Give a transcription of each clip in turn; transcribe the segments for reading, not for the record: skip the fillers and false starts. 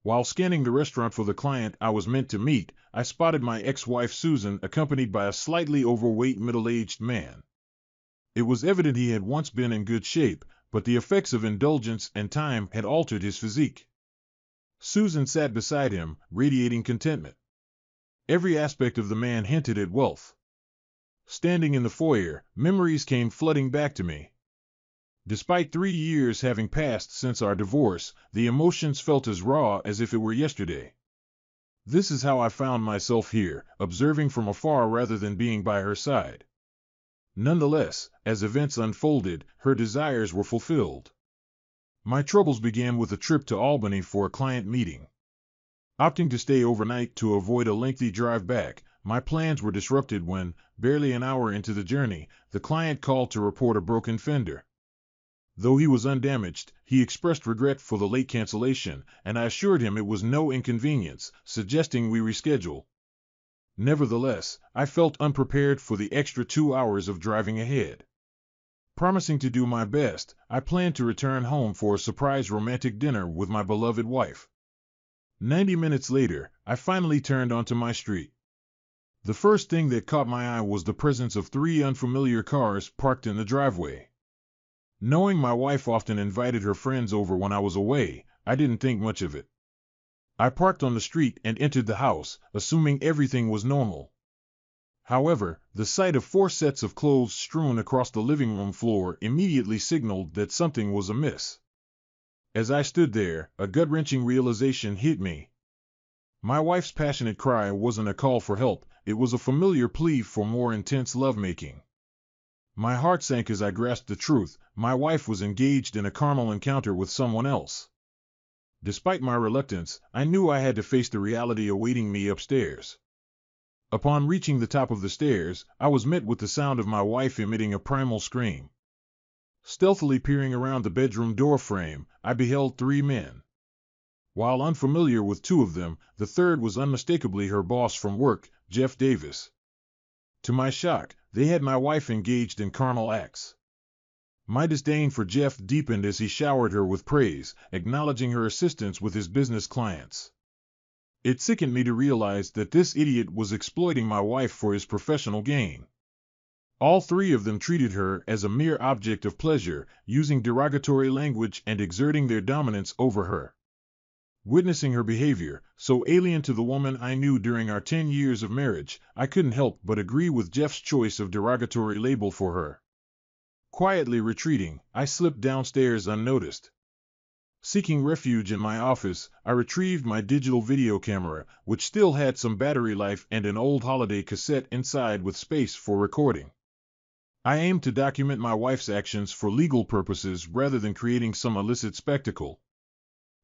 While scanning the restaurant for the client I was meant to meet, I spotted my ex-wife Susan accompanied by a slightly overweight middle-aged man. It was evident he had once been in good shape, but the effects of indulgence and time had altered his physique. Susan sat beside him, radiating contentment. Every aspect of the man hinted at wealth. Standing in the foyer, memories came flooding back to me. Despite 3 years having passed since our divorce, the emotions felt as raw as if it were yesterday. This is how I found myself here, observing from afar rather than being by her side. Nonetheless, as events unfolded, her desires were fulfilled. My troubles began with a trip to Albany for a client meeting. Opting to stay overnight to avoid a lengthy drive back, my plans were disrupted when, barely an hour into the journey, the client called to report a broken fender. Though he was undamaged, he expressed regret for the late cancellation, and I assured him it was no inconvenience, suggesting we reschedule. Nevertheless, I felt unprepared for the extra 2 hours of driving ahead. Promising to do my best, I planned to return home for a surprise romantic dinner with my beloved wife. 90 minutes later, I finally turned onto my street. The first thing that caught my eye was the presence of 3 unfamiliar cars parked in the driveway. Knowing my wife often invited her friends over when I was away, I didn't think much of it. I parked on the street and entered the house, assuming everything was normal. However, the sight of 4 sets of clothes strewn across the living room floor immediately signaled that something was amiss. As I stood there, a gut-wrenching realization hit me. My wife's passionate cry wasn't a call for help, it was a familiar plea for more intense lovemaking. My heart sank as I grasped the truth: my wife was engaged in a carnal encounter with someone else. Despite my reluctance, I knew I had to face the reality awaiting me upstairs. Upon reaching the top of the stairs, I was met with the sound of my wife emitting a primal scream. Stealthily peering around the bedroom door frame, I beheld 3 men. While unfamiliar with 2 of them, the third was unmistakably her boss from work, Jeff Davis. To my shock, they had my wife engaged in carnal acts. My disdain for Jeff deepened as he showered her with praise, acknowledging her assistance with his business clients. It sickened me to realize that this idiot was exploiting my wife for his professional gain. All 3 of them treated her as a mere object of pleasure, using derogatory language and exerting their dominance over her. Witnessing her behavior, so alien to the woman I knew during our 10 years of marriage, I couldn't help but agree with Jeff's choice of derogatory label for her. Quietly retreating, I slipped downstairs unnoticed. Seeking refuge in my office, I retrieved my digital video camera, which still had some battery life and an old holiday cassette inside with space for recording. I aimed to document my wife's actions for legal purposes rather than creating some illicit spectacle.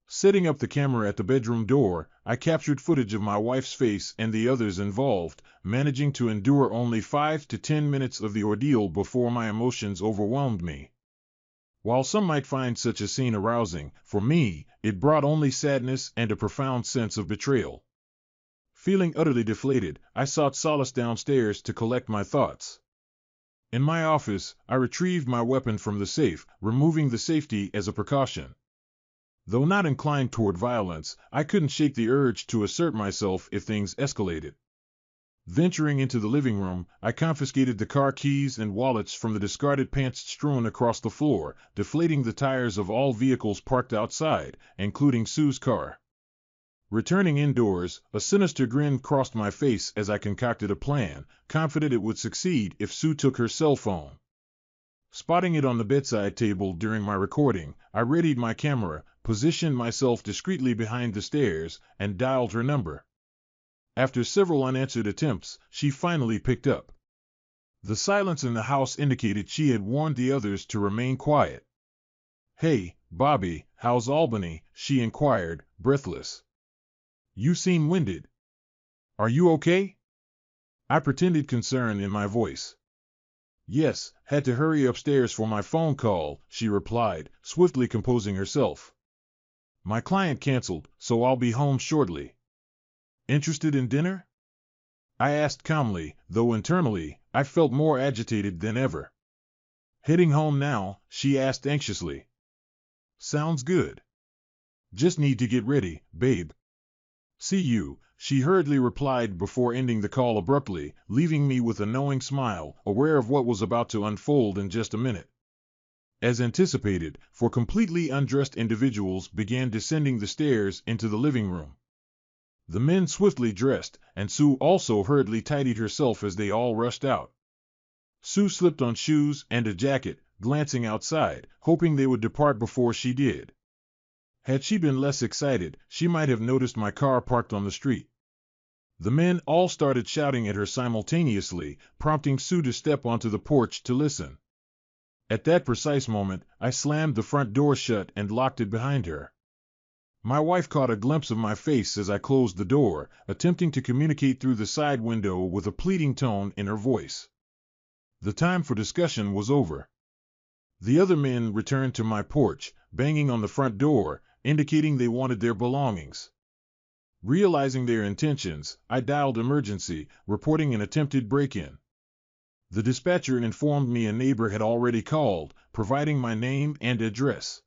Setting up the camera at the bedroom door, I captured footage of my wife's face and the others involved, managing to endure only 5 to 10 minutes of the ordeal before my emotions overwhelmed me. While some might find such a scene arousing, for me, it brought only sadness and a profound sense of betrayal. Feeling utterly deflated, I sought solace downstairs to collect my thoughts. In my office, I retrieved my weapon from the safe, removing the safety as a precaution. Though not inclined toward violence, I couldn't shake the urge to assert myself if things escalated. Venturing into the living room, I confiscated the car keys and wallets from the discarded pants strewn across the floor, deflating the tires of all vehicles parked outside, including Sue's car. Returning indoors, a sinister grin crossed my face as I concocted a plan, confident it would succeed if Sue took her cell phone. Spotting it on the bedside table during my recording, I readied my camera, positioned myself discreetly behind the stairs, and dialed her number. After several unanswered attempts, she finally picked up. The silence in the house indicated she had warned the others to remain quiet. "Hey, Bobby, how's Albany?" she inquired, breathless. "You seem winded. Are you okay?" I pretended concern in my voice. "Yes, had to hurry upstairs for my phone call," she replied, swiftly composing herself. "My client canceled, so I'll be home shortly." "Interested in dinner?" I asked calmly, though internally, I felt more agitated than ever. "Heading home now?" she asked anxiously. "Sounds good." Just need to get ready, babe. See you, she hurriedly replied before ending the call abruptly, leaving me with a knowing smile, aware of what was about to unfold in just a minute. As anticipated, four completely undressed individuals began descending the stairs into the living room. The men swiftly dressed, and Sue also hurriedly tidied herself as they all rushed out. Sue slipped on shoes and a jacket, glancing outside, hoping they would depart before she did. Had she been less excited, she might have noticed my car parked on the street. The men all started shouting at her simultaneously, prompting Sue to step onto the porch to listen. At that precise moment, I slammed the front door shut and locked it behind her. My wife caught a glimpse of my face as I closed the door, attempting to communicate through the side window with a pleading tone in her voice. The time for discussion was over. The other men returned to my porch, banging on the front door, indicating they wanted their belongings. Realizing their intentions, I dialed emergency, reporting an attempted break-in. The dispatcher informed me a neighbor had already called, providing my name and address.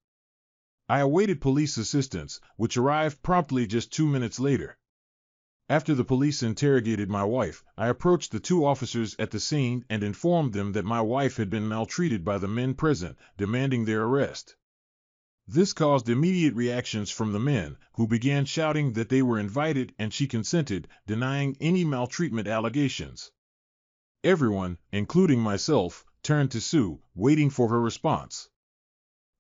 I awaited police assistance, which arrived promptly just 2 minutes later. After the police interrogated my wife, I approached the two officers at the scene and informed them that my wife had been maltreated by the men present, demanding their arrest. This caused immediate reactions from the men, who began shouting that they were invited and she consented, denying any maltreatment allegations. Everyone, including myself, turned to Sue, waiting for her response.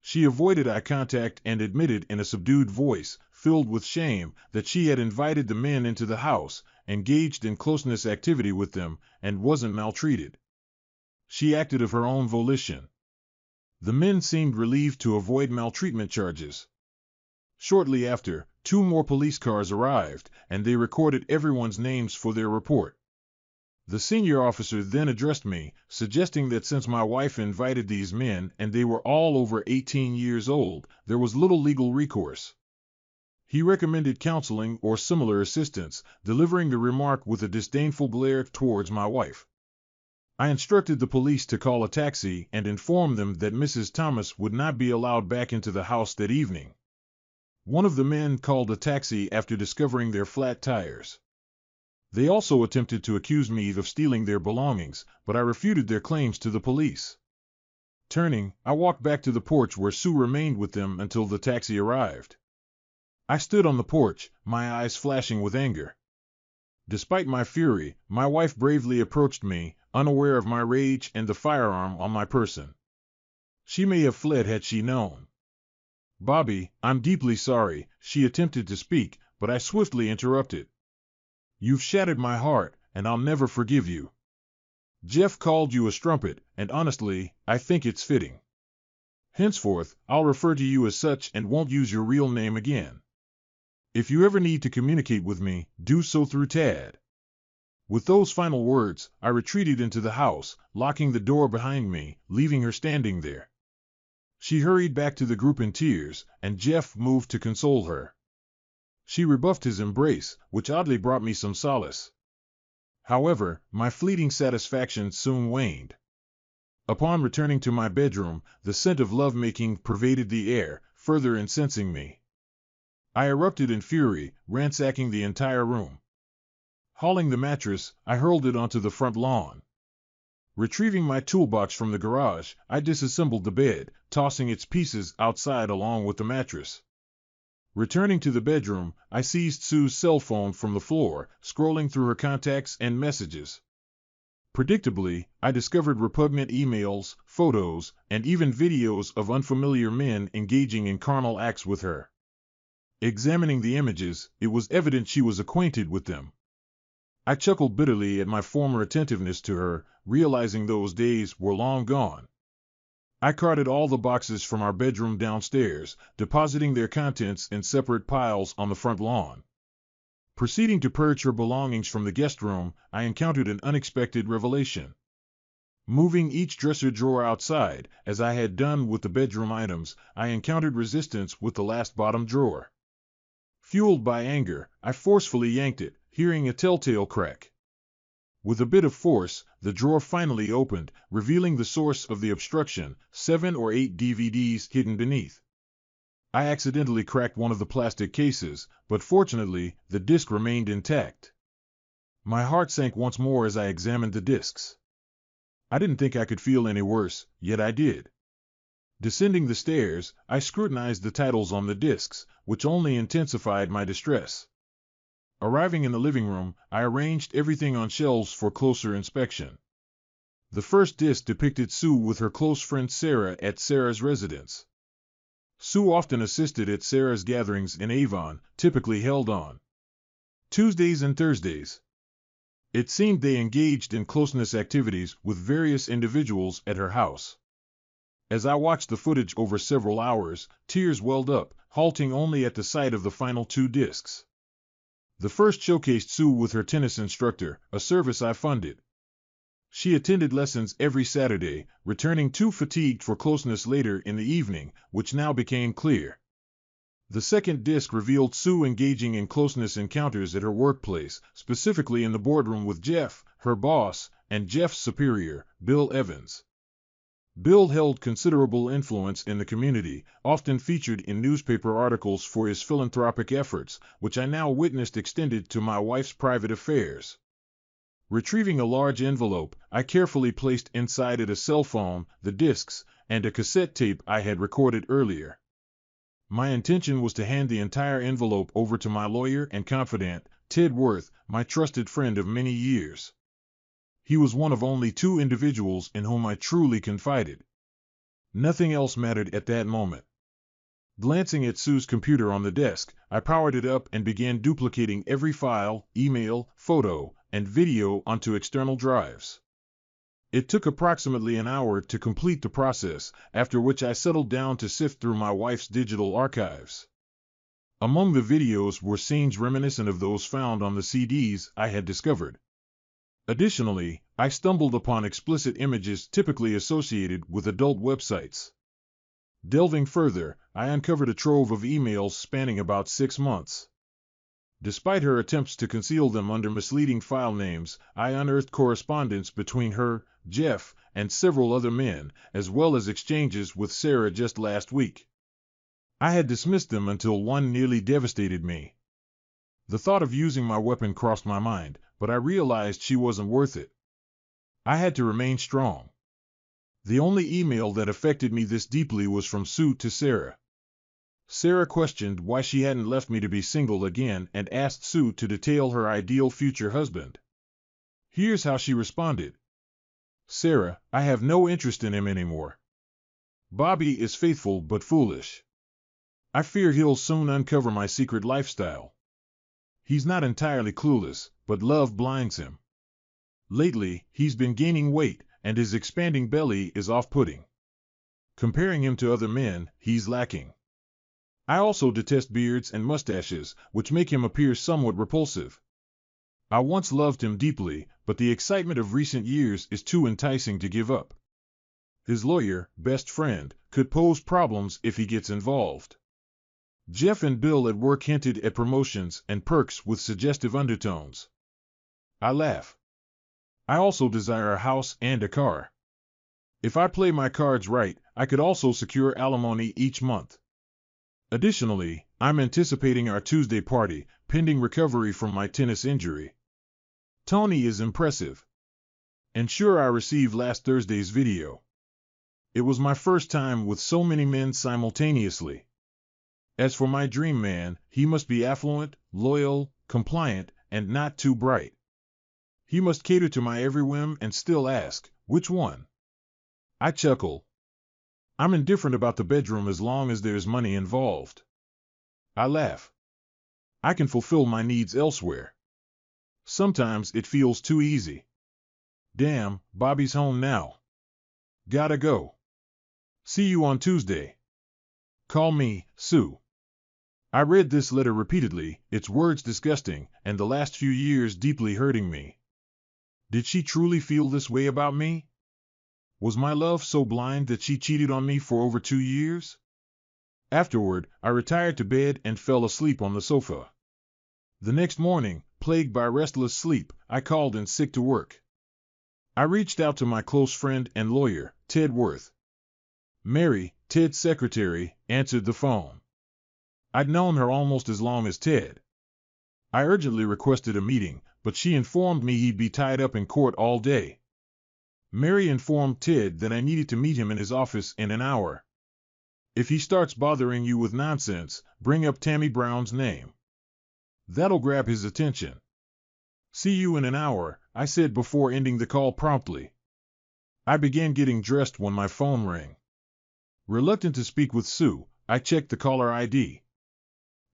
She avoided eye contact and admitted in a subdued voice, filled with shame, that she had invited the men into the house, engaged in closeness activity with them, and wasn't maltreated. She acted of her own volition. The men seemed relieved to avoid maltreatment charges. Shortly after, 2 more police cars arrived, and they recorded everyone's names for their report. The senior officer then addressed me, suggesting that since my wife invited these men and they were all over 18 years old, there was little legal recourse. He recommended counseling or similar assistance, delivering the remark with a disdainful glare towards my wife. I instructed the police to call a taxi and inform them that Mrs. Thomas would not be allowed back into the house that evening. One of the men called a taxi after discovering their flat tires. They also attempted to accuse me of stealing their belongings, but I refuted their claims to the police. Turning, I walked back to the porch where Sue remained with them until the taxi arrived. I stood on the porch, my eyes flashing with anger. Despite my fury, my wife bravely approached me, unaware of my rage and the firearm on my person. She may have fled had she known. "Bobby, I'm deeply sorry," she attempted to speak, but I swiftly interrupted. "You've shattered my heart, and I'll never forgive you. Jeff called you a strumpet, and honestly, I think it's fitting. Henceforth, I'll refer to you as such and won't use your real name again. If you ever need to communicate with me, do so through Tad." With those final words, I retreated into the house, locking the door behind me, leaving her standing there. She hurried back to the group in tears, and Jeff moved to console her. She rebuffed his embrace, which oddly brought me some solace. However, my fleeting satisfaction soon waned. Upon returning to my bedroom, the scent of lovemaking pervaded the air, further incensing me. I erupted in fury, ransacking the entire room. Hauling the mattress, I hurled it onto the front lawn. Retrieving my toolbox from the garage, I disassembled the bed, tossing its pieces outside along with the mattress. Returning to the bedroom, I seized Sue's cell phone from the floor, scrolling through her contacts and messages. Predictably, I discovered repugnant emails, photos, and even videos of unfamiliar men engaging in carnal acts with her. Examining the images, it was evident she was acquainted with them. I chuckled bitterly at my former attentiveness to her, realizing those days were long gone. I carted all the boxes from our bedroom downstairs, depositing their contents in separate piles on the front lawn. Proceeding to purge her belongings from the guest room, I encountered an unexpected revelation. Moving each dresser drawer outside, as I had done with the bedroom items, I encountered resistance with the last bottom drawer. Fueled by anger, I forcefully yanked it, hearing a telltale crack. With a bit of force, the drawer finally opened, revealing the source of the obstruction, 7 or 8 DVDs hidden beneath. I accidentally cracked one of the plastic cases, but fortunately, the disc remained intact. My heart sank once more as I examined the discs. I didn't think I could feel any worse, yet I did. Descending the stairs, I scrutinized the titles on the discs, which only intensified my distress. Arriving in the living room, I arranged everything on shelves for closer inspection. The first disc depicted Sue with her close friend Sarah at Sarah's residence. Sue often assisted at Sarah's gatherings in Avon, typically held on Tuesdays and Thursdays. It seemed they engaged in closeness activities with various individuals at her house. As I watched the footage over several hours, tears welled up, halting only at the sight of the final two discs. The first showcased Sue with her tennis instructor, a service I funded. She attended lessons every Saturday, returning too fatigued for closeness later in the evening, which now became clear. The second disc revealed Sue engaging in closeness encounters at her workplace, specifically in the boardroom with Jeff, her boss, and Jeff's superior, Bill Evans. Bill held considerable influence in the community, often featured in newspaper articles for his philanthropic efforts, which I now witnessed extended to my wife's private affairs. Retrieving a large envelope, I carefully placed inside it a cell phone, the discs, and a cassette tape I had recorded earlier. My intention was to hand the entire envelope over to my lawyer and confidant, Ted Worth, my trusted friend of many years. He was one of only two individuals in whom I truly confided. Nothing else mattered at that moment. Glancing at Sue's computer on the desk, I powered it up and began duplicating every file, email, photo, and video onto external drives. It took approximately an hour to complete the process, after which I settled down to sift through my wife's digital archives. Among the videos were scenes reminiscent of those found on the CDs I had discovered. Additionally, I stumbled upon explicit images typically associated with adult websites. Delving further, I uncovered a trove of emails spanning about 6 months. Despite her attempts to conceal them under misleading file names, I unearthed correspondence between her, Jeff, and several other men, as well as exchanges with Sarah just last week. I had dismissed them until one nearly devastated me. The thought of using my weapon crossed my mind, but I realized she wasn't worth it. I had to remain strong. The only email that affected me this deeply was from Sue to Sarah. Sarah questioned why she hadn't left me to be single again and asked Sue to detail her ideal future husband. Here's how she responded. Sarah, I have no interest in him anymore. Bobby is faithful but foolish. I fear he'll soon uncover my secret lifestyle. He's not entirely clueless, but love blinds him. Lately, he's been gaining weight, and his expanding belly is off-putting. Comparing him to other men, he's lacking. I also detest beards and mustaches, which make him appear somewhat repulsive. I once loved him deeply, but the excitement of recent years is too enticing to give up. His lawyer, best friend, could pose problems if he gets involved. Jeff and Bill at work hinted at promotions and perks with suggestive undertones. I laugh. I also desire a house and a car. If I play my cards right, I could also secure alimony each month. Additionally, I'm anticipating our Tuesday party, pending recovery from my tennis injury. Tony is impressive. And sure, I received last Thursday's video. It was my first time with so many men simultaneously. As for my dream man, he must be affluent, loyal, compliant, and not too bright. He must cater to my every whim and still ask, which one? I chuckle. I'm indifferent about the bedroom as long as there's money involved. I laugh. I can fulfill my needs elsewhere. Sometimes it feels too easy. Damn, Bobby's home now. Gotta go. See you on Tuesday. Call me, Sue. I read this letter repeatedly, its words disgusting, and the last few years deeply hurting me. Did she truly feel this way about me? Was my love so blind that she cheated on me for over 2 years? Afterward, I retired to bed and fell asleep on the sofa. The next morning, plagued by restless sleep, I called in sick to work. I reached out to my close friend and lawyer, Ted Worth. Mary, Ted's secretary, answered the phone. I'd known her almost as long as Ted. I urgently requested a meeting, but she informed me he'd be tied up in court all day. Mary informed Ted that I needed to meet him in his office in an hour. If he starts bothering you with nonsense, bring up Tammy Brown's name. That'll grab his attention. See you in an hour, I said before ending the call promptly. I began getting dressed when my phone rang. Reluctant to speak with Sue, I checked the caller ID.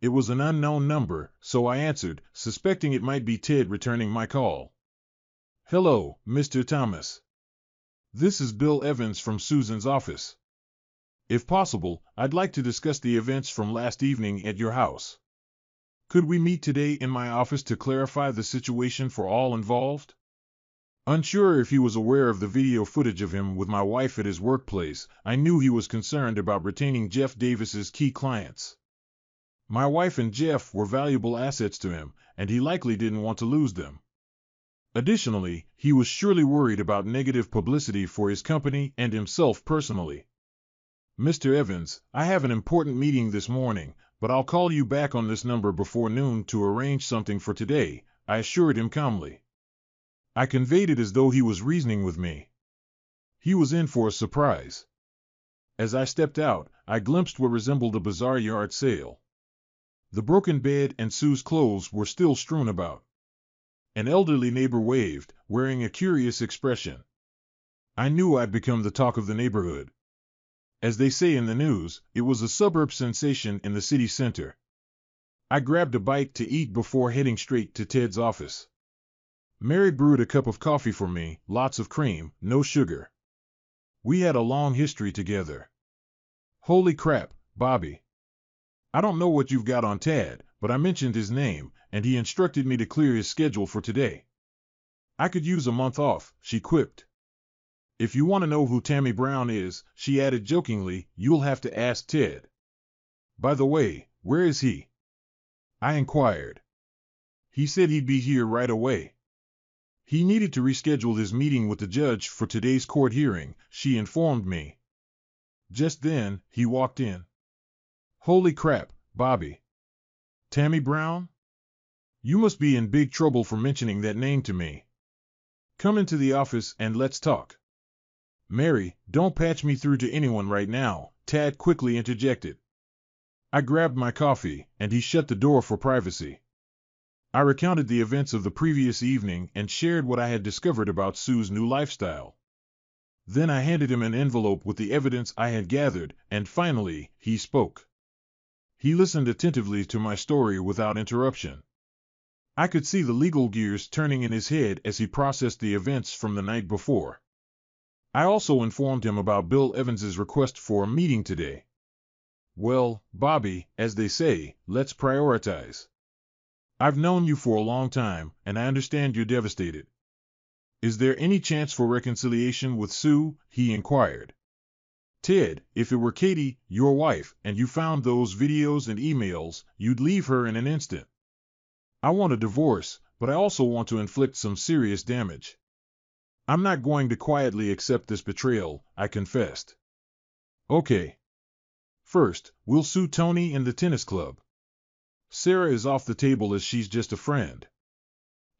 It was an unknown number, so I answered, suspecting it might be Ted returning my call. Hello, Mr. Thomas. This is Bill Evans from Susan's office. If possible, I'd like to discuss the events from last evening at your house. Could we meet today in my office to clarify the situation for all involved? Unsure if he was aware of the video footage of him with my wife at his workplace, I knew he was concerned about retaining Jeff Davis's key clients. My wife and Jeff were valuable assets to him, and he likely didn't want to lose them. Additionally, he was surely worried about negative publicity for his company and himself personally. Mr. Evans, I have an important meeting this morning, but I'll call you back on this number before noon to arrange something for today, I assured him calmly. I conveyed it as though he was reasoning with me. He was in for a surprise. As I stepped out, I glimpsed what resembled a bizarre yard sale. The broken bed and Sue's clothes were still strewn about. An elderly neighbor waved, wearing a curious expression. I knew I'd become the talk of the neighborhood. As they say in the news, it was a suburb sensation in the city center. I grabbed a bite to eat before heading straight to Ted's office. Mary brewed a cup of coffee for me, lots of cream, no sugar. We had a long history together. Holy crap, Bobby. I don't know what you've got on Ted, but I mentioned his name, and he instructed me to clear his schedule for today. I could use a month off, she quipped. If you want to know who Tammy Brown is, she added jokingly, you'll have to ask Ted. By the way, where is he? I inquired. He said he'd be here right away. He needed to reschedule his meeting with the judge for today's court hearing, she informed me. Just then, he walked in. Holy crap, Bobby. Tammy Brown? You must be in big trouble for mentioning that name to me. Come into the office and let's talk. Mary, don't patch me through to anyone right now, Tad quickly interjected. I grabbed my coffee, and he shut the door for privacy. I recounted the events of the previous evening and shared what I had discovered about Sue's new lifestyle. Then I handed him an envelope with the evidence I had gathered, and finally, he spoke. He listened attentively to my story without interruption. I could see the legal gears turning in his head as he processed the events from the night before. I also informed him about Bill Evans's request for a meeting today. Well, Bobby, as they say, let's prioritize. I've known you for a long time, and I understand you're devastated. Is there any chance for reconciliation with Sue? He inquired. Ted, if it were Katie, your wife, and you found those videos and emails, you'd leave her in an instant. I want a divorce, but I also want to inflict some serious damage. I'm not going to quietly accept this betrayal, I confessed. Okay. First, we'll sue Tony and the tennis club. Sarah is off the table as she's just a friend.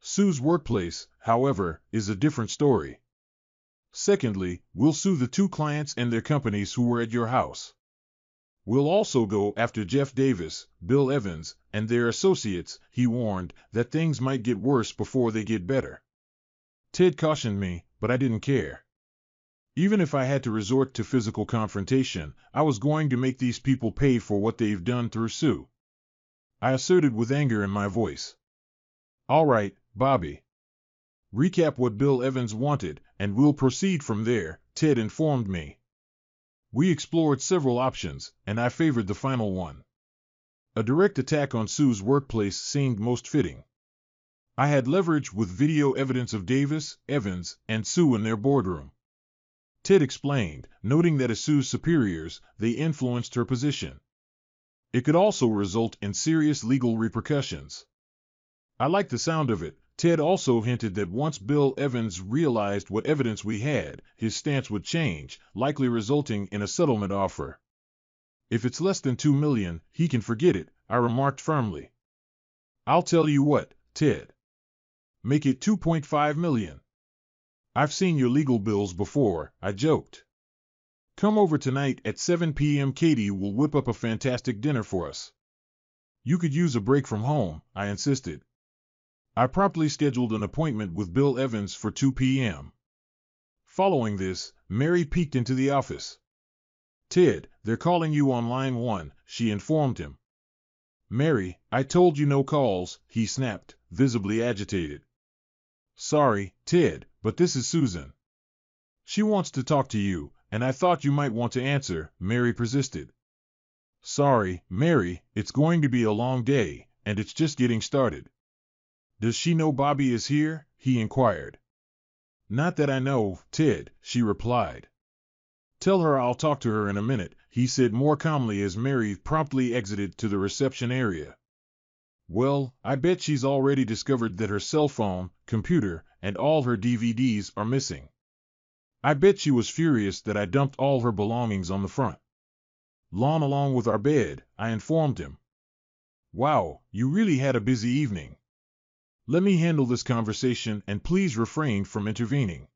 Sue's workplace, however, is a different story. Secondly, we'll sue the 2 clients and their companies who were at your house. We'll also go after Jeff Davis, Bill Evans, and their associates. He warned that things might get worse before they get better. Ted cautioned me, but I didn't care. Even if I had to resort to physical confrontation, I was going to make these people pay for what they've done through Sue. I asserted with anger in my voice. All right, Bobby. Recap what Bill Evans wanted, and we'll proceed from there, Ted informed me. We explored several options, and I favored the final one. A direct attack on Sue's workplace seemed most fitting. I had leverage with video evidence of Davis, Evans, and Sue in their boardroom. Ted explained, noting that as Sue's superiors, they influenced her position. It could also result in serious legal repercussions. I liked the sound of it. Ted also hinted that once Bill Evans realized what evidence we had, his stance would change, likely resulting in a settlement offer. If it's less than $2 million, he can forget it, I remarked firmly. I'll tell you what, Ted. Make it $2.5 million. I've seen your legal bills before, I joked. Come over tonight at 7 p.m. Katie will whip up a fantastic dinner for us. You could use a break from home, I insisted. I promptly scheduled an appointment with Bill Evans for 2 p.m. Following this, Mary peeked into the office. Ted, they're calling you on line 1, she informed him. Mary, I told you no calls, he snapped, visibly agitated. Sorry, Ted, but this is Susan. She wants to talk to you, and I thought you might want to answer, Mary persisted. Sorry, Mary, it's going to be a long day, and it's just getting started. Does she know Bobby is here? He inquired. Not that I know, Ted, she replied. Tell her I'll talk to her in a minute, he said more calmly as Mary promptly exited to the reception area. Well, I bet she's already discovered that her cell phone, computer, and all her DVDs are missing. I bet she was furious that I dumped all her belongings on the front lawn along with our bed, I informed him. Wow, you really had a busy evening. Let me handle this conversation and please refrain from intervening.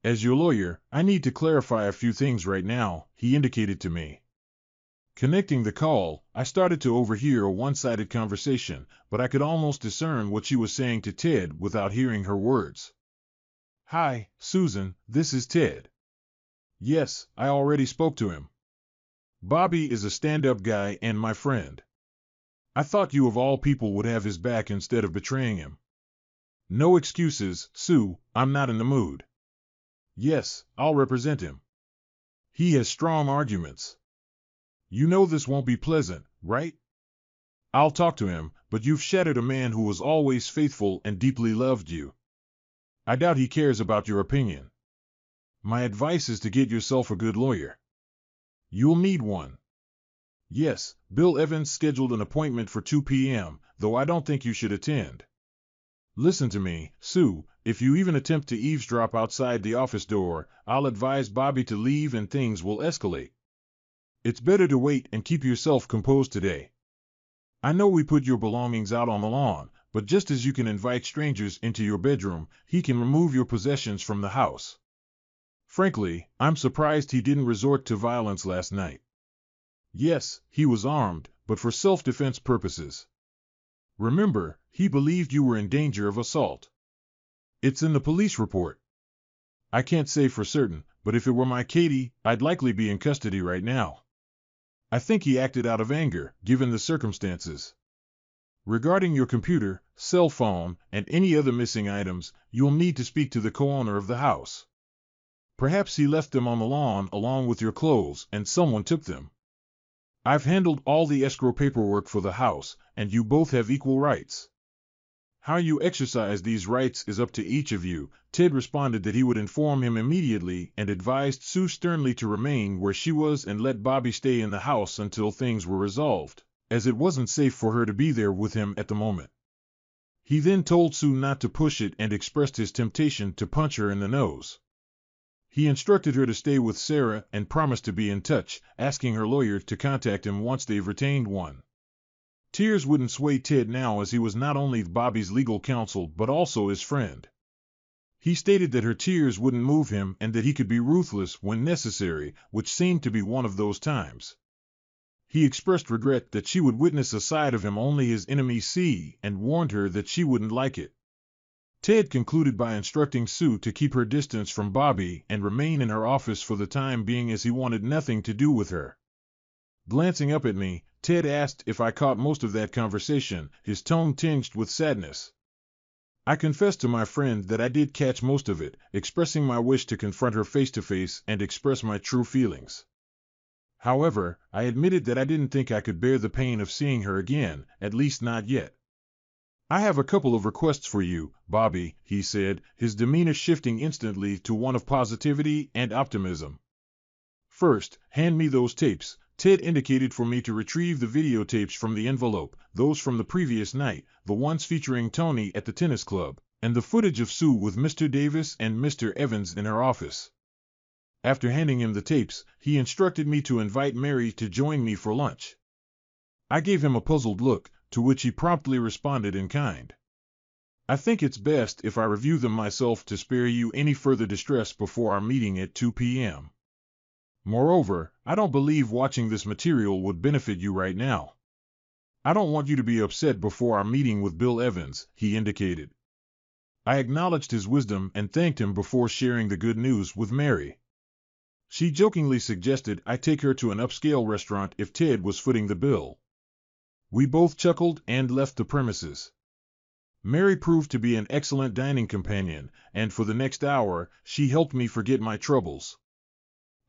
As your lawyer, I need to clarify a few things right now, he indicated to me. Connecting the call, I started to overhear a one-sided conversation, but I could almost discern what she was saying to Ted without hearing her words. Hi, Susan, this is Ted. Yes, I already spoke to him. Bobby is a stand-up guy and my friend. I thought you of all people would have his back instead of betraying him. No excuses, Sue, I'm not in the mood. Yes, I'll represent him. He has strong arguments. You know this won't be pleasant, right? I'll talk to him, but you've shattered a man who was always faithful and deeply loved you. I doubt he cares about your opinion. My advice is to get yourself a good lawyer. You'll need one. Yes, Bill Evans scheduled an appointment for 2 p.m., though I don't think you should attend. Listen to me, Sue, if you even attempt to eavesdrop outside the office door, I'll advise Bobby to leave and things will escalate. It's better to wait and keep yourself composed today. I know we put your belongings out on the lawn, but just as you can invite strangers into your bedroom, he can remove your possessions from the house. Frankly, I'm surprised he didn't resort to violence last night. Yes, he was armed, but for self-defense purposes. Remember, he believed you were in danger of assault. It's in the police report. I can't say for certain, but if it were my Katie, I'd likely be in custody right now. I think he acted out of anger, given the circumstances. Regarding your computer, cell phone, and any other missing items, you'll need to speak to the co-owner of the house. Perhaps he left them on the lawn along with your clothes and someone took them. I've handled all the escrow paperwork for the house, and you both have equal rights. How you exercise these rights is up to each of you. Ted responded that he would inform him immediately and advised Sue sternly to remain where she was and let Bobby stay in the house until things were resolved, as it wasn't safe for her to be there with him at the moment. He then told Sue not to push it and expressed his temptation to punch her in the nose. He instructed her to stay with Sarah and promised to be in touch, asking her lawyer to contact him once they've retained one. Tears wouldn't sway Ted now as he was not only Bobby's legal counsel but also his friend. He stated that her tears wouldn't move him and that he could be ruthless when necessary, which seemed to be one of those times. He expressed regret that she would witness a side of him only his enemies see and warned her that she wouldn't like it. Ted concluded by instructing Sue to keep her distance from Bobby and remain in her office for the time being as he wanted nothing to do with her. Glancing up at me, Ted asked if I caught most of that conversation, his tone tinged with sadness. I confessed to my friend that I did catch most of it, expressing my wish to confront her face to face and express my true feelings. However, I admitted that I didn't think I could bear the pain of seeing her again, at least not yet. I have a couple of requests for you, Bobby, he said, his demeanor shifting instantly to one of positivity and optimism. First, hand me those tapes. Ted indicated for me to retrieve the videotapes from the envelope, those from the previous night, the ones featuring Tony at the tennis club, and the footage of Sue with Mr. Davis and Mr. Evans in her office. After handing him the tapes, he instructed me to invite Mary to join me for lunch. I gave him a puzzled look, to which he promptly responded in kind. I think it's best if I review them myself to spare you any further distress before our meeting at 2 p.m. Moreover, I don't believe watching this material would benefit you right now. I don't want you to be upset before our meeting with Bill Evans, he indicated. I acknowledged his wisdom and thanked him before sharing the good news with Mary. She jokingly suggested I take her to an upscale restaurant if Ted was footing the bill. We both chuckled and left the premises. Mary proved to be an excellent dining companion, and for the next hour, she helped me forget my troubles.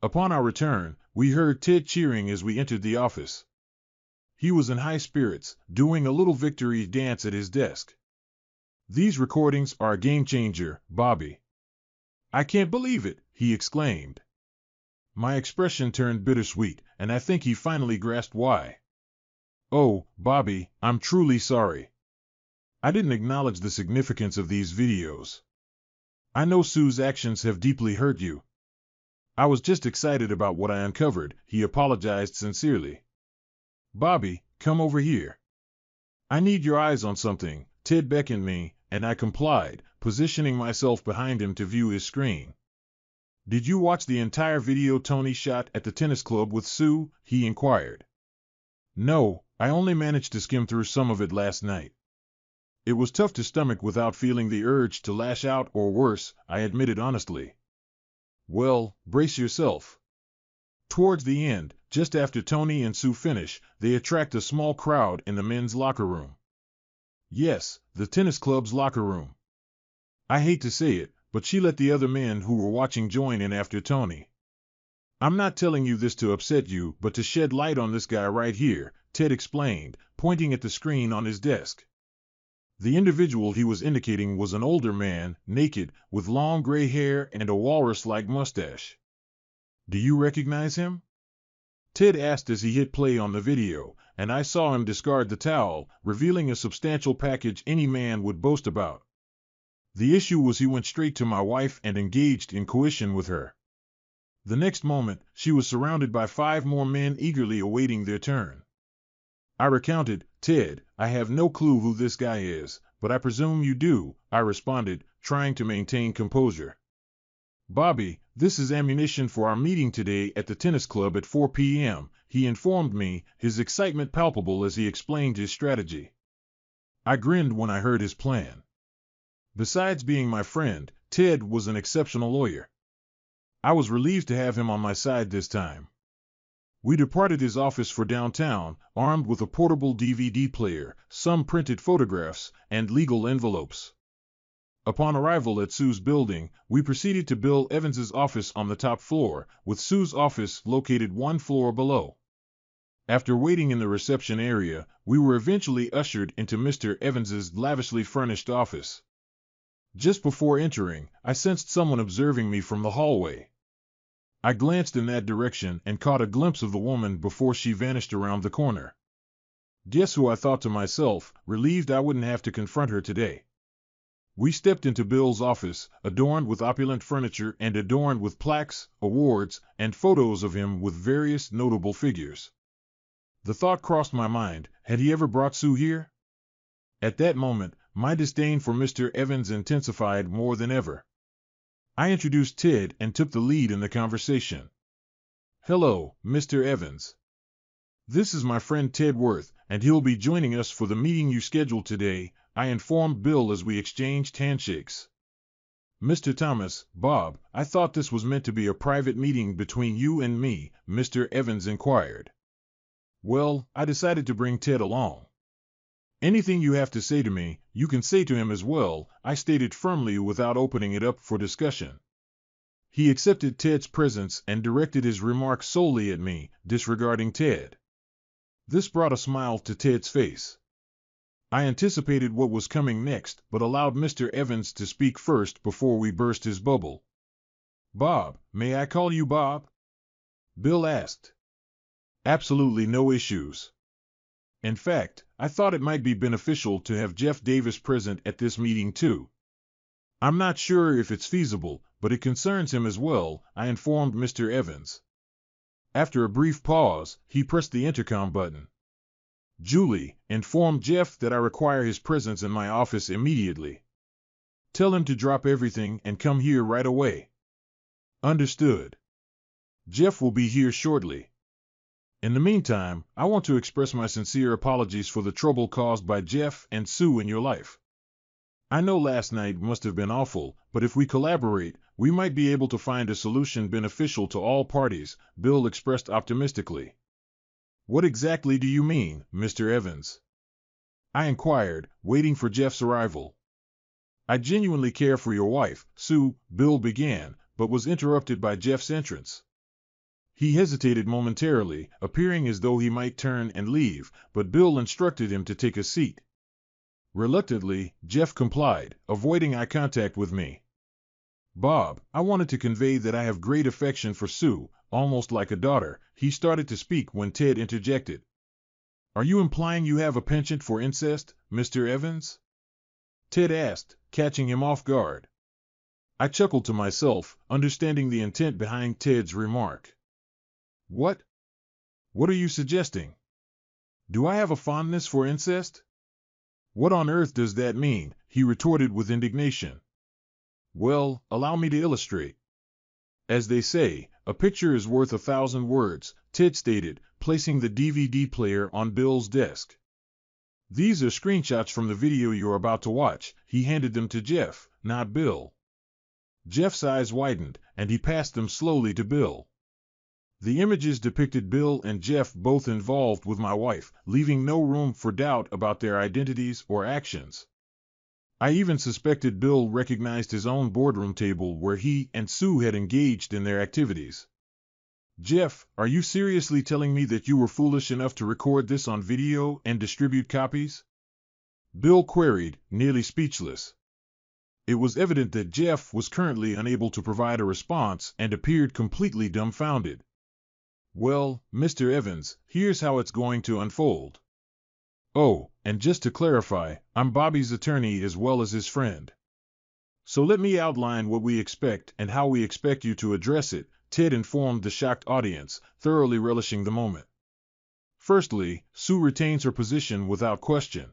Upon our return, we heard Ted cheering as we entered the office. He was in high spirits, doing a little victory dance at his desk. "These recordings are a game changer, Bobby. I can't believe it," he exclaimed. My expression turned bittersweet, and I think he finally grasped why. "Oh, Bobby, I'm truly sorry. I didn't acknowledge the significance of these videos. I know Sue's actions have deeply hurt you. I was just excited about what I uncovered," he apologized sincerely. "Bobby, come over here. I need your eyes on something." Ted beckoned me, and I complied, positioning myself behind him to view his screen. "Did you watch the entire video Tony shot at the tennis club with Sue?" he inquired. "No, I only managed to skim through some of it last night. It was tough to stomach without feeling the urge to lash out or worse," I admitted honestly. "Well, brace yourself. Towards the end, just after Tony and Sue finish, they attract a small crowd in the men's locker room. Yes, the tennis club's locker room. I hate to say it, but she let the other men who were watching join in after Tony. I'm not telling you this to upset you, but to shed light on this guy right here," Ted explained, pointing at the screen on his desk. The individual he was indicating was an older man, naked, with long gray hair and a walrus-like mustache. "Do you recognize him?" Ted asked as he hit play on the video, and I saw him discard the towel, revealing a substantial package any man would boast about. The issue was he went straight to my wife and engaged in coition with her. The next moment, she was surrounded by 5 more men eagerly awaiting their turn. I recounted, "Ted, I have no clue who this guy is, but I presume you do," I responded, trying to maintain composure. "Bobby, this is ammunition for our meeting today at the tennis club at 4 p.m., he informed me, his excitement palpable as he explained his strategy. I grinned when I heard his plan. Besides being my friend, Ted was an exceptional lawyer. I was relieved to have him on my side this time. We departed his office for downtown, armed with a portable DVD player, some printed photographs, and legal envelopes. Upon arrival at Sue's building, we proceeded to Bill Evans's office on the top floor, with Sue's office located 1 floor below. After waiting in the reception area, we were eventually ushered into Mr. Evans's lavishly furnished office. Just before entering, I sensed someone observing me from the hallway. I glanced in that direction and caught a glimpse of the woman before she vanished around the corner. Guess who, I thought to myself, relieved I wouldn't have to confront her today. We stepped into Bill's office, adorned with opulent furniture and adorned with plaques, awards, and photos of him with various notable figures. The thought crossed my mind, had he ever brought Sue here? At that moment, my disdain for Mr. Evans intensified more than ever. I introduced Ted and took the lead in the conversation. "Hello, Mr. Evans. This is my friend Ted Worth, and he'll be joining us for the meeting you scheduled today," I informed Bill as we exchanged handshakes. "Mr. Thomas, Bob, I thought this was meant to be a private meeting between you and me," Mr. Evans inquired. "Well, I decided to bring Ted along. Anything you have to say to me, you can say to him as well," I stated firmly without opening it up for discussion. He accepted Ted's presence and directed his remarks solely at me, disregarding Ted. This brought a smile to Ted's face. I anticipated what was coming next, but allowed Mr. Evans to speak first before we burst his bubble. "Bob, may I call you Bob?" Bill asked. "Absolutely no issues. In fact, I thought it might be beneficial to have Jeff Davis present at this meeting too. I'm not sure if it's feasible, but it concerns him as well, I informed Mr. Evans. After a brief pause, he pressed the intercom button. Julie, inform Jeff that I require his presence in my office immediately. Tell him to drop everything and come here right away. Understood. Jeff will be here shortly. In the meantime, I want to express my sincere apologies for the trouble caused by Jeff and Sue in your life. I know last night must have been awful, but if we collaborate, we might be able to find a solution beneficial to all parties, Bill expressed optimistically. What exactly do you mean, Mr. Evans? I inquired, waiting for Jeff's arrival. I genuinely care for your wife, Sue, Bill began, but was interrupted by Jeff's entrance. He hesitated momentarily, appearing as though he might turn and leave, but Bill instructed him to take a seat. Reluctantly, Jeff complied, avoiding eye contact with me. Bob, I wanted to convey that I have great affection for Sue, almost like a daughter. He started to speak when Ted interjected. Are you implying you have a penchant for incest, Mr. Evans? Ted asked, catching him off guard. I chuckled to myself, understanding the intent behind Ted's remark. What? What are you suggesting? Do I have a fondness for incest? What on earth does that mean? He retorted with indignation. Well, allow me to illustrate. As they say, a picture is worth 1,000 words, Ted stated, placing the DVD player on Bill's desk. These are screenshots from the video you're about to watch. He handed them to Jeff, not Bill. Jeff's eyes widened, and he passed them slowly to Bill. The images depicted Bill and Jeff both involved with my wife, leaving no room for doubt about their identities or actions. I even suspected Bill recognized his own boardroom table where he and Sue had engaged in their activities. Jeff, are you seriously telling me that you were foolish enough to record this on video and distribute copies? Bill queried, nearly speechless. It was evident that Jeff was currently unable to provide a response and appeared completely dumbfounded. Well, Mr. Evans, here's how it's going to unfold. Oh, and just to clarify, I'm Bobby's attorney as well as his friend. So let me outline what we expect and how we expect you to address it, Ted informed the shocked audience, thoroughly relishing the moment. Firstly, Sue retains her position without question.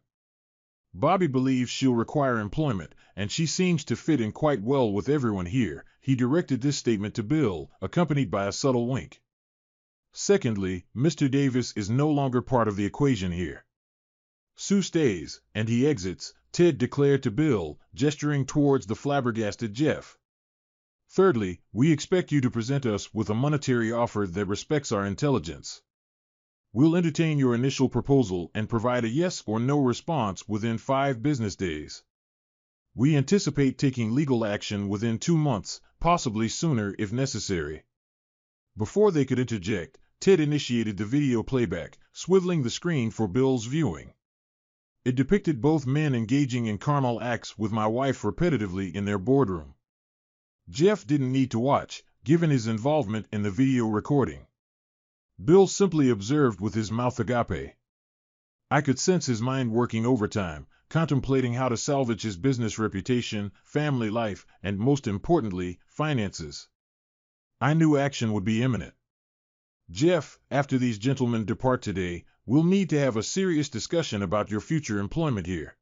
Bobby believes she'll require employment, and she seems to fit in quite well with everyone here. He directed this statement to Bill, accompanied by a subtle wink. Secondly, Mr. Davis is no longer part of the equation here. Sue stays, and he exits, Ted declared to Bill, gesturing towards the flabbergasted Jeff. Thirdly, we expect you to present us with a monetary offer that respects our intelligence. We'll entertain your initial proposal and provide a yes or no response within 5 business days. We anticipate taking legal action within 2 months, possibly sooner if necessary. Before they could interject, Ted initiated the video playback, swiveling the screen for Bill's viewing. It depicted both men engaging in carnal acts with my wife repetitively in their boardroom. Jeff didn't need to watch, given his involvement in the video recording. Bill simply observed with his mouth agape. I could sense his mind working overtime, contemplating how to salvage his business reputation, family life, and most importantly, finances. I knew action would be imminent. Jeff, after these gentlemen depart today, we'll need to have a serious discussion about your future employment here.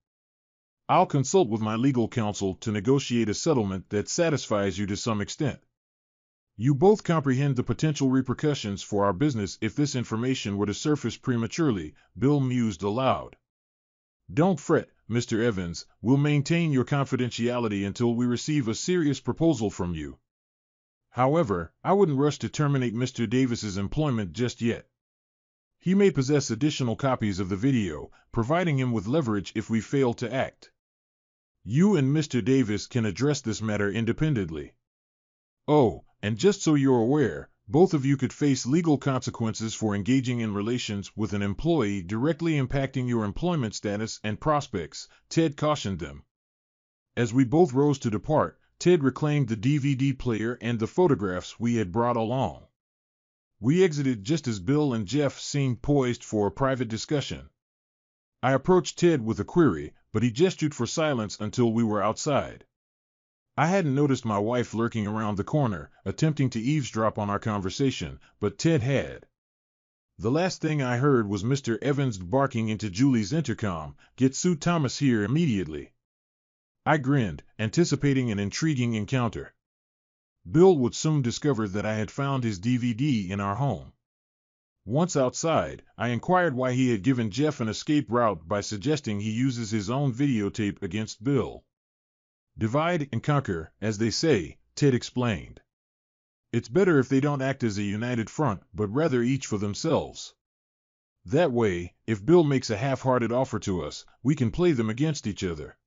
I'll consult with my legal counsel to negotiate a settlement that satisfies you to some extent. You both comprehend the potential repercussions for our business if this information were to surface prematurely, Bill mused aloud. Don't fret, Mr. Evans, we'll maintain your confidentiality until we receive a serious proposal from you. However, I wouldn't rush to terminate Mr. Davis's employment just yet. He may possess additional copies of the video, providing him with leverage if we fail to act. You and Mr. Davis can address this matter independently. Oh, and just so you're aware, both of you could face legal consequences for engaging in relations with an employee directly impacting your employment status and prospects, Ted cautioned them. As we both rose to depart, Ted reclaimed the DVD player and the photographs we had brought along. We exited just as Bill and Jeff seemed poised for a private discussion. I approached Ted with a query, but he gestured for silence until we were outside. I hadn't noticed my wife lurking around the corner, attempting to eavesdrop on our conversation, but Ted had. The last thing I heard was Mr. Evans barking into Julie's intercom, "Get Sue Thomas here immediately." I grinned, anticipating an intriguing encounter. Bill would soon discover that I had found his DVD in our home. Once outside, I inquired why he had given Jeff an escape route by suggesting he uses his own videotape against Bill. "Divide and conquer, as they say," Ted explained. "It's better if they don't act as a united front, but rather each for themselves. That way, if Bill makes a half-hearted offer to us, we can play them against each other."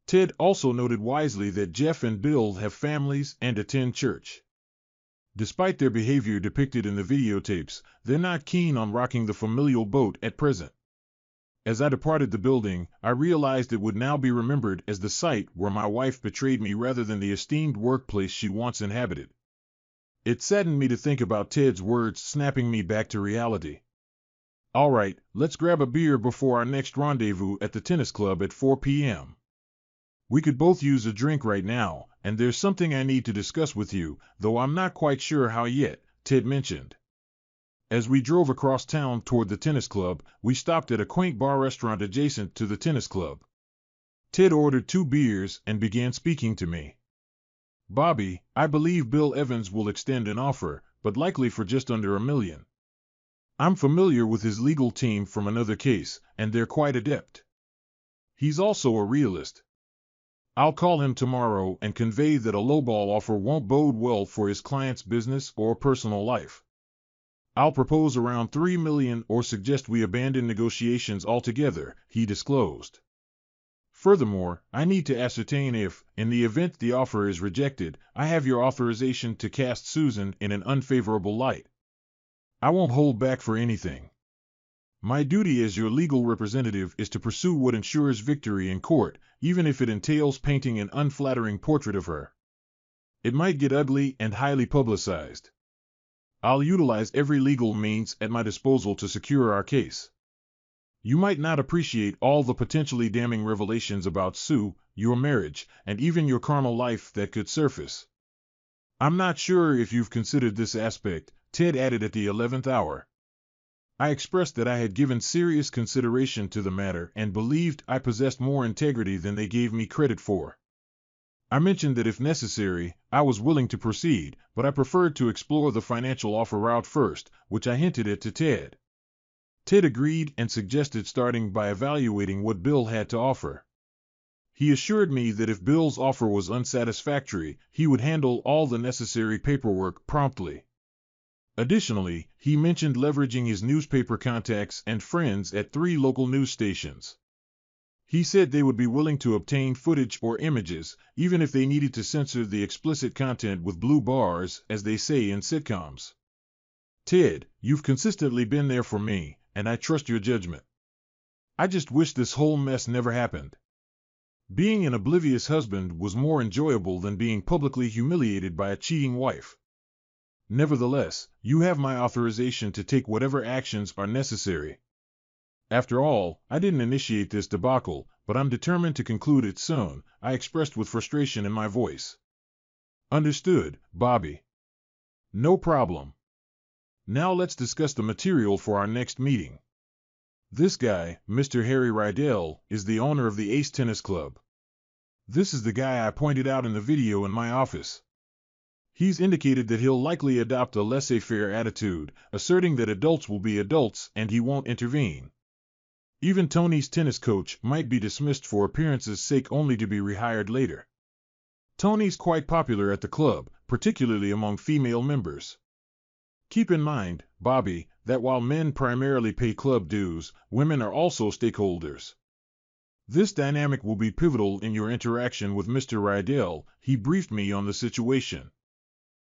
Ted also noted wisely that Jeff and Bill have families and attend church. Despite their behavior depicted in the videotapes, they're not keen on rocking the familial boat at present. As I departed the building, I realized it would now be remembered as the site where my wife betrayed me rather than the esteemed workplace she once inhabited. It saddened me to think about Ted's words snapping me back to reality. "All right, let's grab a beer before our next rendezvous at the tennis club at 4 p.m. We could both use a drink right now, and there's something I need to discuss with you, though I'm not quite sure how yet," Ted mentioned. As we drove across town toward the tennis club, we stopped at a quaint bar restaurant adjacent to the tennis club. Ted ordered 2 beers and began speaking to me. "Bobby, I believe Bill Evans will extend an offer, but likely for just under $1 million. I'm familiar with his legal team from another case, and they're quite adept. He's also a realist. I'll call him tomorrow and convey that a lowball offer won't bode well for his client's business or personal life. I'll propose around $3 million or suggest we abandon negotiations altogether," he disclosed. "Furthermore, I need to ascertain if, in the event the offer is rejected, I have your authorization to cast Susan in an unfavorable light. I won't hold back for anything. My duty as your legal representative is to pursue what ensures victory in court, even if it entails painting an unflattering portrait of her. It might get ugly and highly publicized. I'll utilize every legal means at my disposal to secure our case. You might not appreciate all the potentially damning revelations about Sue, your marriage, and even your carnal life that could surface. I'm not sure if you've considered this aspect," Ted added at the 11th hour. I expressed that I had given serious consideration to the matter and believed I possessed more integrity than they gave me credit for. I mentioned that if necessary, I was willing to proceed, but I preferred to explore the financial offer route first, which I hinted at to Ted. Ted agreed and suggested starting by evaluating what Bill had to offer. He assured me that if Bill's offer was unsatisfactory, he would handle all the necessary paperwork promptly. Additionally, he mentioned leveraging his newspaper contacts and friends at 3 local news stations. He said they would be willing to obtain footage or images, even if they needed to censor the explicit content with blue bars, as they say in sitcoms. "Ted, you've consistently been there for me, and I trust your judgment. I just wish this whole mess never happened. Being an oblivious husband was more enjoyable than being publicly humiliated by a cheating wife. Nevertheless, you have my authorization to take whatever actions are necessary. After all, I didn't initiate this debacle, but I'm determined to conclude it soon," I expressed with frustration in my voice. "Understood, Bobby. No problem. Now let's discuss the material for our next meeting. This guy, Mr. Harry Rydell, is the owner of the Ace Tennis Club. This is the guy I pointed out in the video in my office. He's indicated that he'll likely adopt a laissez-faire attitude, asserting that adults will be adults and he won't intervene. Even Tony's tennis coach might be dismissed for appearance's sake only to be rehired later. Tony's quite popular at the club, particularly among female members. Keep in mind, Bobby, that while men primarily pay club dues, women are also stakeholders. This dynamic will be pivotal in your interaction with Mr. Rydell," he briefed me on the situation.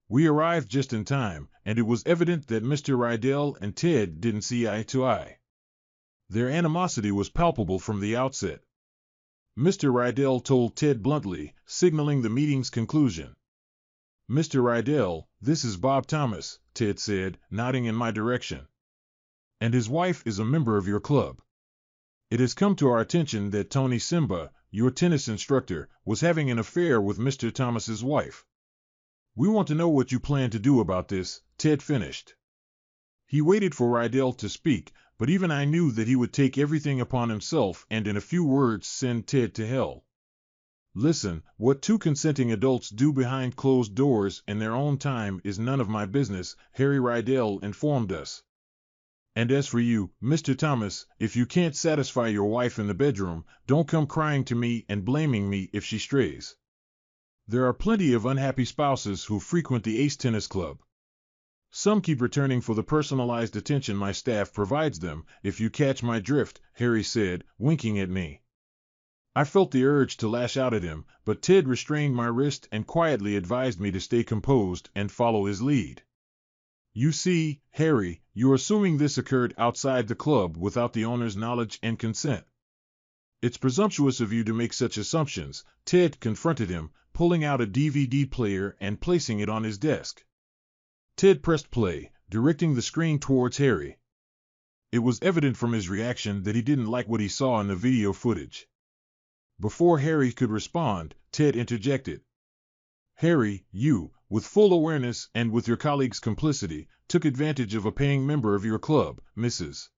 We arrived just in time, and it was evident that Mr. Rydell and Ted didn't see eye to eye. Their animosity was palpable from the outset. Mr. Rydell told Ted bluntly, signaling the meeting's conclusion. "Mr. Rydell, this is Bob Thomas," Ted said, nodding in my direction. "And his wife is a member of your club. It has come to our attention that Tony Simba, your tennis instructor, was having an affair with Mr. Thomas's wife. We want to know what you plan to do about this, Ted finished. He waited for Rydell to speak, but even I knew that he would take everything upon himself and in a few words send Ted to hell. Listen, what two consenting adults do behind closed doors in their own time is none of my business, Harry Rydell informed us. And as for you, Mr. Thomas, if you can't satisfy your wife in the bedroom, don't come crying to me and blaming me if she strays. There are plenty of unhappy spouses who frequent the Ace Tennis Club. Some keep returning for the personalized attention my staff provides them, if you catch my drift, Harry said, winking at me. I felt the urge to lash out at him, but Ted restrained my wrist and quietly advised me to stay composed and follow his lead. You see, Harry, you're assuming this occurred outside the club without the owner's knowledge and consent. It's presumptuous of you to make such assumptions, Ted confronted him, pulling out a DVD player and placing it on his desk. Ted pressed play, directing the screen towards Harry. It was evident from his reaction that he didn't like what he saw in the video footage. Before Harry could respond, Ted interjected. Harry, you, with full awareness and with your colleague's complicity, took advantage of a paying member of your club, Mrs.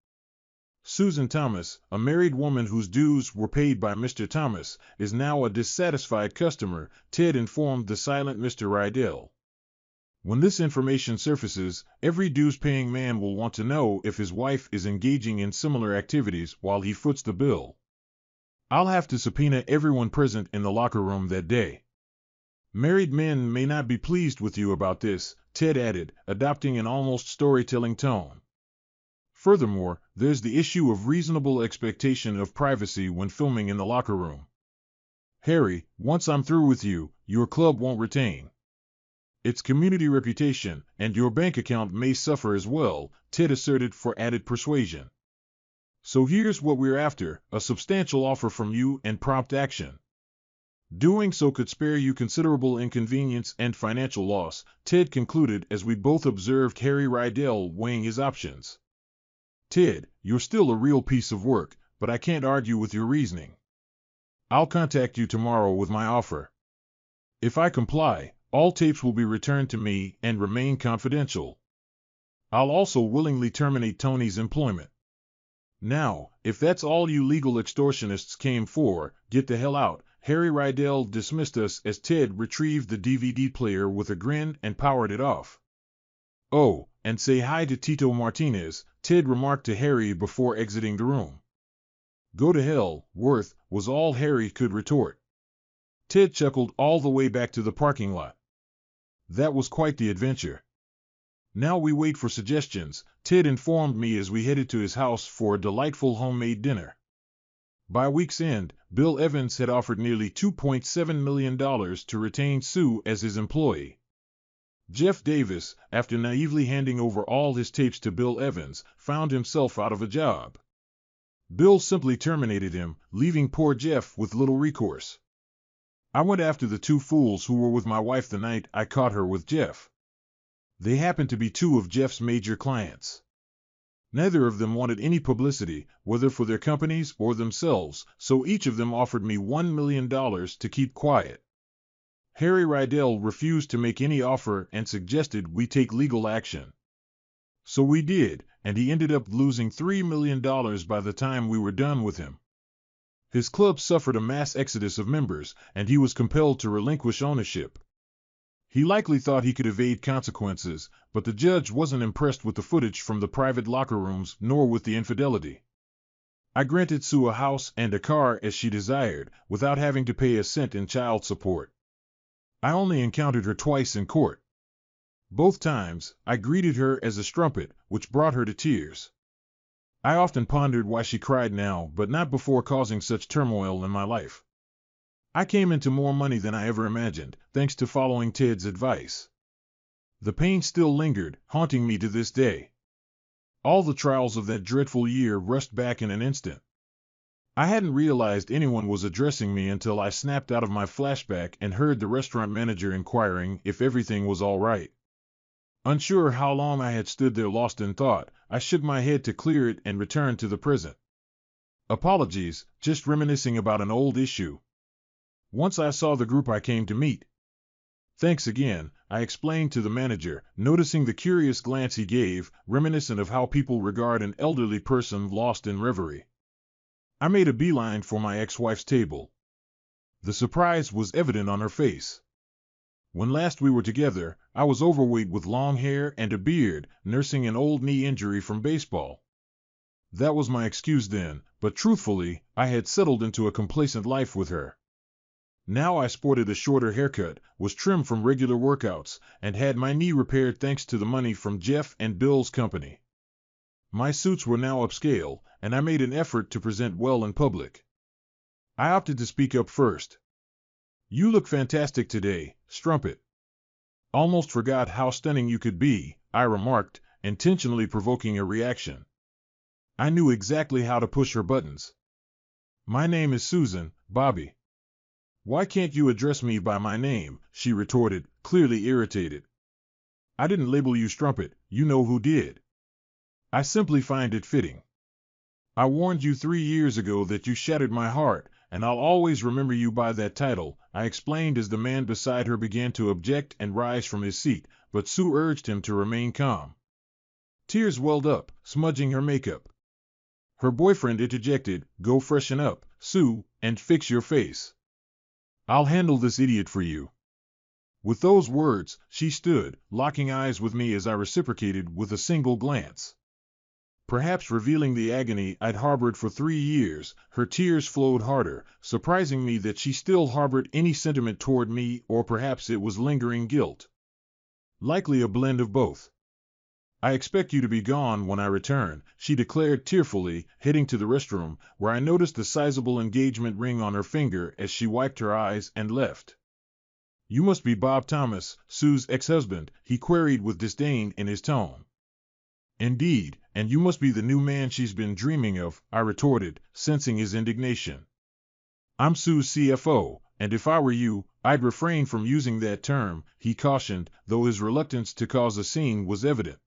Susan Thomas, a married woman whose dues were paid by Mr. Thomas, is now a dissatisfied customer, Ted informed the silent Mr. Rydell. When this information surfaces, every dues-paying man will want to know if his wife is engaging in similar activities while he foots the bill. I'll have to subpoena everyone present in the locker room that day. Married men may not be pleased with you about this, Ted added, adopting an almost storytelling tone. Furthermore, there's the issue of reasonable expectation of privacy when filming in the locker room. Harry, once I'm through with you, your club won't retain its community reputation, and your bank account may suffer as well, Ted asserted for added persuasion. So here's what we're after, a substantial offer from you and prompt action. Doing so could spare you considerable inconvenience and financial loss, Ted concluded as we both observed Harry Rydell weighing his options. Ted, you're still a real piece of work, but I can't argue with your reasoning. I'll contact you tomorrow with my offer. If I comply, all tapes will be returned to me and remain confidential. I'll also willingly terminate Tony's employment. Now, if that's all you legal extortionists came for, get the hell out. Harry Rydell dismissed us as Ted retrieved the DVD player with a grin and powered it off. Oh, and say hi to Tito Martinez, Ted remarked to Harry before exiting the room. Go to hell, Worth, was all Harry could retort. Ted chuckled all the way back to the parking lot. That was quite the adventure. Now we wait for suggestions, Ted informed me as we headed to his house for a delightful homemade dinner. By week's end, Bill Evans had offered nearly $2.7 million to retain Sue as his employee. Jeff Davis, after naively handing over all his tapes to Bill Evans, found himself out of a job. Bill simply terminated him, leaving poor Jeff with little recourse. I went after the two fools who were with my wife the night I caught her with Jeff. They happened to be two of Jeff's major clients. Neither of them wanted any publicity, whether for their companies or themselves, so each of them offered me $1 million to keep quiet. Harry Rydell refused to make any offer and suggested we take legal action. So we did, and he ended up losing $3 million by the time we were done with him. His club suffered a mass exodus of members, and he was compelled to relinquish ownership. He likely thought he could evade consequences, but the judge wasn't impressed with the footage from the private locker rooms nor with the infidelity. I granted Sue a house and a car as she desired, without having to pay a cent in child support. I only encountered her twice in court. Both times, I greeted her as a strumpet, which brought her to tears. I often pondered why she cried now, but not before causing such turmoil in my life. I came into more money than I ever imagined, thanks to following Ted's advice. The pain still lingered, haunting me to this day. All the trials of that dreadful year rushed back in an instant. I hadn't realized anyone was addressing me until I snapped out of my flashback and heard the restaurant manager inquiring if everything was all right. Unsure how long I had stood there lost in thought, I shook my head to clear it and returned to the present. Apologies, just reminiscing about an old issue. Once I saw the group I came to meet. Thanks again, I explained to the manager, noticing the curious glance he gave, reminiscent of how people regard an elderly person lost in reverie. I made a beeline for my ex-wife's table. The surprise was evident on her face. When last we were together, I was overweight with long hair and a beard, nursing an old knee injury from baseball. That was my excuse then, but truthfully, I had settled into a complacent life with her. Now I sported a shorter haircut, was trimmed from regular workouts, and had my knee repaired thanks to the money from Jeff and Bill's company. My suits were now upscale, and I made an effort to present well in public. I opted to speak up first. "You look fantastic today, Strumpet." "Almost forgot how stunning you could be," I remarked, intentionally provoking a reaction. I knew exactly how to push her buttons. "My name is Susan, Bobby." "Why can't you address me by my name?" she retorted, clearly irritated. "I didn't label you Strumpet, you know who did." "I simply find it fitting. I warned you 3 years ago that you shattered my heart, and I'll always remember you by that title," I explained as the man beside her began to object and rise from his seat, but Sue urged him to remain calm. Tears welled up, smudging her makeup. Her boyfriend interjected, "Go freshen up, Sue, and fix your face. I'll handle this idiot for you." With those words, she stood, locking eyes with me as I reciprocated with a single glance. Perhaps revealing the agony I'd harbored for 3 years, her tears flowed harder, surprising me that she still harbored any sentiment toward me, or perhaps it was lingering guilt. Likely a blend of both. "I expect you to be gone when I return," she declared tearfully, heading to the restroom, where I noticed a sizable engagement ring on her finger as she wiped her eyes and left. "You must be Bob Thomas, Sue's ex-husband," he queried with disdain in his tone. "Indeed, and you must be the new man she's been dreaming of," I retorted, sensing his indignation. "I'm Sue's CFO, and if I were you, I'd refrain from using that term," he cautioned, though his reluctance to cause a scene was evident.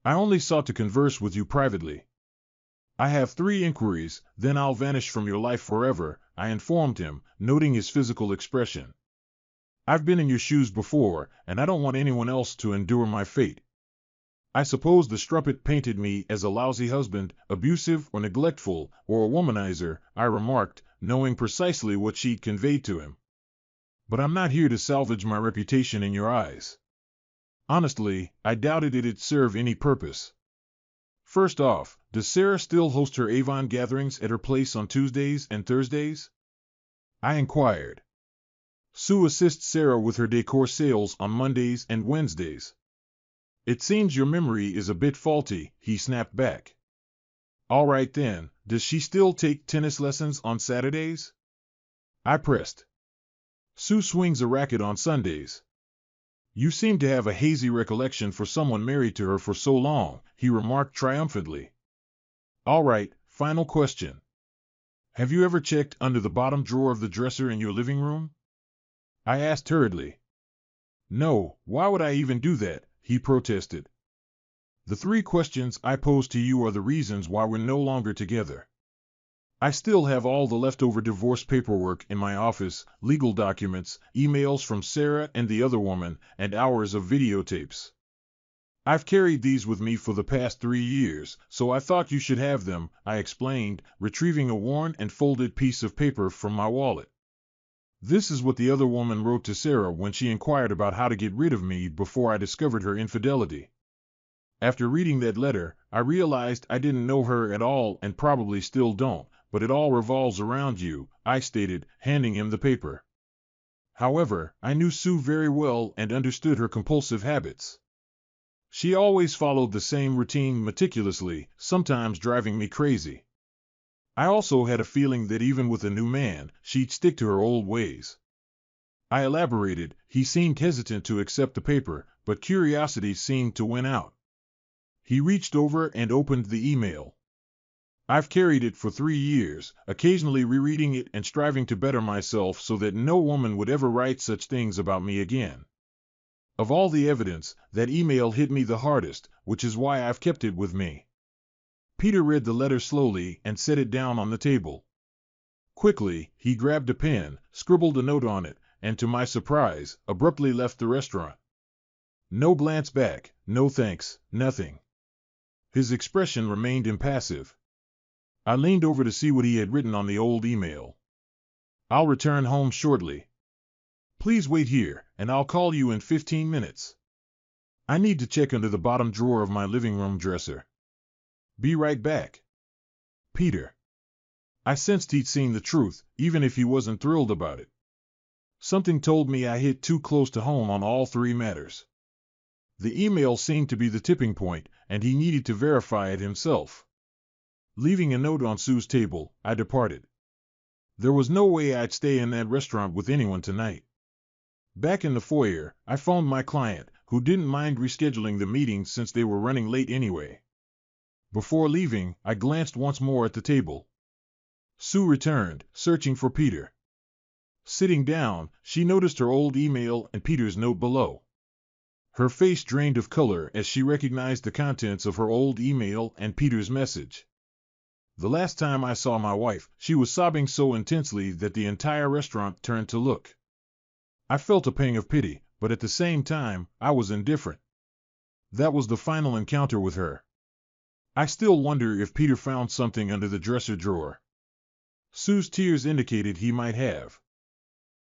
"I only sought to converse with you privately." "I have 3 inquiries, then I'll vanish from your life forever," I informed him, noting his physical expression. "I've been in your shoes before, and I don't want anyone else to endure my fate." "I suppose the Strumpet painted me as a lousy husband, abusive or neglectful, or a womanizer," I remarked, knowing precisely what she'd conveyed to him. "But I'm not here to salvage my reputation in your eyes." Honestly, I doubted it'd serve any purpose. "First off, does Sarah still host her Avon gatherings at her place on Tuesdays and Thursdays?" I inquired. "Sue assists Sarah with her decor sales on Mondays and Wednesdays." "It seems your memory is a bit faulty," he snapped back. "All right then, does she still take tennis lessons on Saturdays?" I pressed. "Sue swings a racket on Sundays." "You seem to have a hazy recollection for someone married to her for so long," he remarked triumphantly. "All right, final question. Have you ever checked under the bottom drawer of the dresser in your living room?" I asked hurriedly. "No, why would I even do that?" he protested. "The 3 questions I pose to you are the reasons why we're no longer together. I still have all the leftover divorce paperwork in my office, legal documents, emails from Sarah and the other woman, and hours of videotapes. I've carried these with me for the past 3 years, so I thought you should have them," I explained, retrieving a worn and folded piece of paper from my wallet. "This is what the other woman wrote to Sarah when she inquired about how to get rid of me before I discovered her infidelity. After reading that letter, I realized I didn't know her at all and probably still don't, but it all revolves around you," I stated, handing him the paper. However, I knew Sue very well and understood her compulsive habits. She always followed the same routine meticulously, sometimes driving me crazy. I also had a feeling that even with a new man, she'd stick to her old ways. I elaborated. He seemed hesitant to accept the paper, but curiosity seemed to win out. He reached over and opened the email. "I've carried it for 3 years, occasionally rereading it and striving to better myself so that no woman would ever write such things about me again. Of all the evidence, that email hit me the hardest, which is why I've kept it with me." Peter read the letter slowly and set it down on the table. Quickly, he grabbed a pen, scribbled a note on it, and to my surprise, abruptly left the restaurant. No glance back, no thanks, nothing. His expression remained impassive. I leaned over to see what he had written on the old email. "I'll return home shortly. Please wait here, and I'll call you in 15 minutes. I need to check under the bottom drawer of my living room dresser. Be right back. Peter." I sensed he'd seen the truth, even if he wasn't thrilled about it. Something told me I hit too close to home on all three matters. The email seemed to be the tipping point, and he needed to verify it himself. Leaving a note on Sue's table, I departed. There was no way I'd stay in that restaurant with anyone tonight. Back in the foyer, I phoned my client, who didn't mind rescheduling the meeting since they were running late anyway. Before leaving, I glanced once more at the table. Sue returned, searching for Peter. Sitting down, she noticed her old email and Peter's note below. Her face drained of color as she recognized the contents of her old email and Peter's message. The last time I saw my wife, she was sobbing so intensely that the entire restaurant turned to look. I felt a pang of pity, but at the same time, I was indifferent. That was the final encounter with her. I still wonder if Peter found something under the dresser drawer. Sue's tears indicated he might have.